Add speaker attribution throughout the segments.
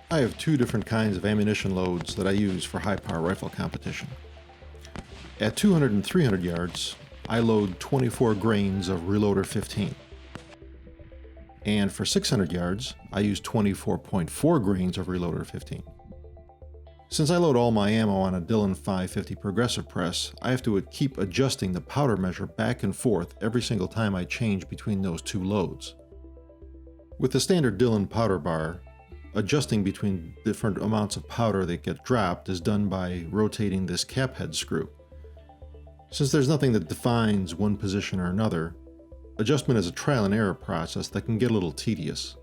Speaker 1: I have two different kinds of ammunition loads that I use for high-power rifle competition. At 200 and 300 yards, I load 24 grains of Reloader 15. And for 600 yards, I use 24.4 grains of Reloader 15. Since I load all my ammo on a Dillon 550 progressive press, I have to keep adjusting the powder measure back and forth every single time I change between those two loads. With the standard Dillon powder bar, adjusting between different amounts of powder that get dropped is done by rotating this cap head screw. Since there's nothing that defines one position or another, adjustment is a trial and error process that can get a little tedious.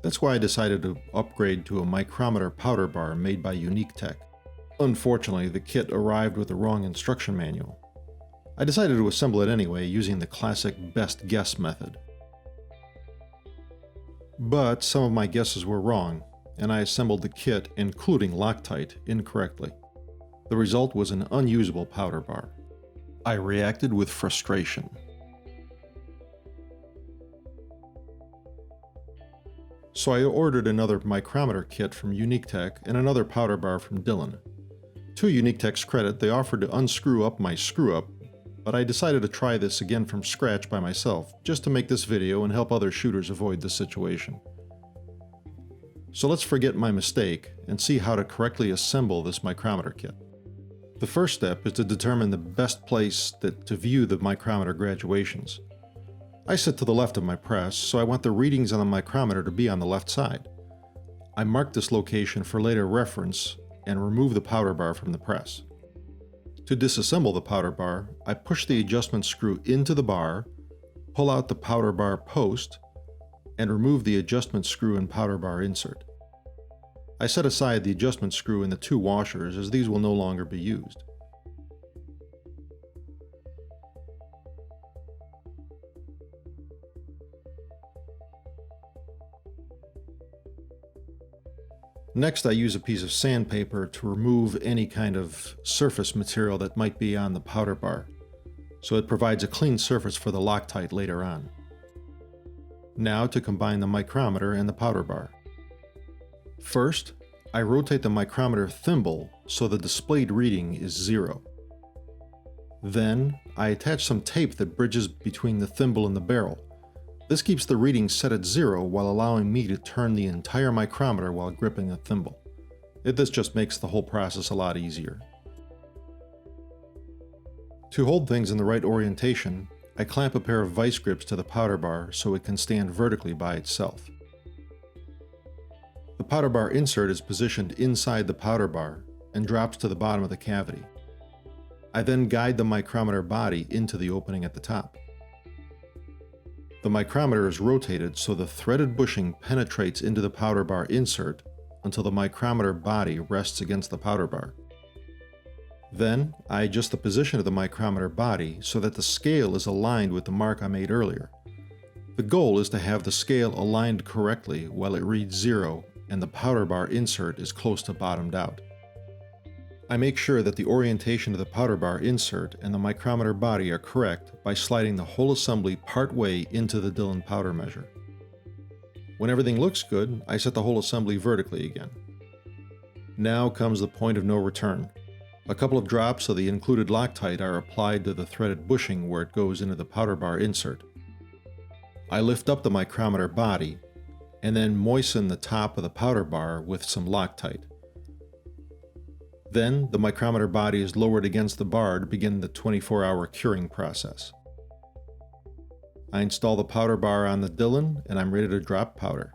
Speaker 1: That's why I decided to upgrade to a micrometer powder bar made by Uniquetek. Unfortunately, the kit arrived with the wrong instruction manual. I decided to assemble it anyway using the classic best guess method. But some of my guesses were wrong, and I assembled the kit, including Loctite, incorrectly. The result was an unusable powder bar. I reacted with frustration. So I ordered another micrometer kit from Uniquetek and another powder bar from Dillon. To Uniquetek's credit, they offered to unscrew up my screw-up, but I decided to try this again from scratch by myself, just to make this video and help other shooters avoid this situation. So let's forget my mistake and see how to correctly assemble this micrometer kit. The first step is to determine the best place to view the micrometer graduations. I sit to the left of my press, so I want the readings on the micrometer to be on the left side. I mark this location for later reference and remove the powder bar from the press. To disassemble the powder bar, I push the adjustment screw into the bar, pull out the powder bar post, and remove the adjustment screw and powder bar insert. I set aside the adjustment screw and the two washers, as these will no longer be used. Next, I use a piece of sandpaper to remove any kind of surface material that might be on the powder bar, so it provides a clean surface for the Loctite later on. Now to combine the micrometer and the powder bar. First, I rotate the micrometer thimble so the displayed reading is 0. Then, I attach some tape that bridges between the thimble and the barrel. This keeps the reading set at 0 while allowing me to turn the entire micrometer while gripping the thimble. This just makes the whole process a lot easier. To hold things in the right orientation, I clamp a pair of vice grips to the powder bar so it can stand vertically by itself. The powder bar insert is positioned inside the powder bar and drops to the bottom of the cavity. I then guide the micrometer body into the opening at the top. The micrometer is rotated so the threaded bushing penetrates into the powder bar insert until the micrometer body rests against the powder bar. Then, I adjust the position of the micrometer body so that the scale is aligned with the mark I made earlier. The goal is to have the scale aligned correctly while it reads 0 and the powder bar insert is close to bottomed out. I make sure that the orientation of the powder bar insert and the micrometer body are correct by sliding the whole assembly part way into the Dillon powder measure. When everything looks good, I set the whole assembly vertically again. Now comes the point of no return. A couple of drops of the included Loctite are applied to the threaded bushing where it goes into the powder bar insert. I lift up the micrometer body and then moisten the top of the powder bar with some Loctite. Then, the micrometer body is lowered against the bar to begin the 24-hour curing process. I install the powder bar on the Dillon and I'm ready to drop powder.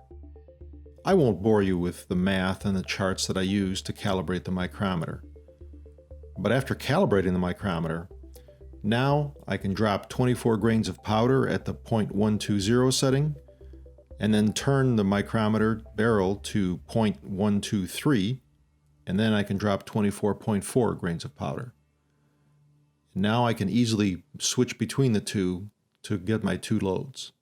Speaker 1: I won't bore you with the math and the charts that I use to calibrate the micrometer. But after calibrating the micrometer, now I can drop 24 grains of powder at the .120 setting, and then turn the micrometer barrel to .123, and then I can drop 24.4 grains of powder. Now I can easily switch between the two to get my two loads.